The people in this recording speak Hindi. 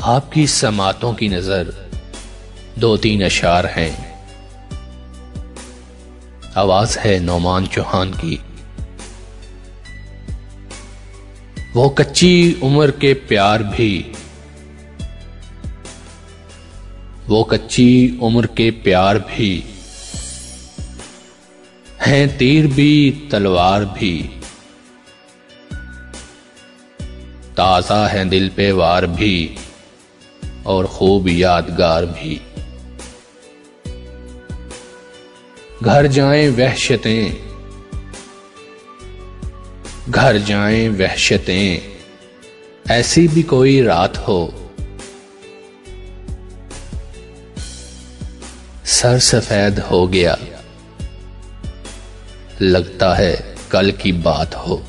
आपकी समातों की नजर दो तीन अशार हैं। आवाज है नौमान चौहान की। वो कच्ची उम्र के प्यार भी, वो कच्ची उम्र के प्यार भी हैं, तीर भी तलवार भी। ताज़ा है दिल पे वार भी और खूब यादगार भी। घर जाएं वहशतें, घर जाएं वहशतें, ऐसी भी कोई रात हो। सर सफेद हो गया, लगता है कल की बात हो।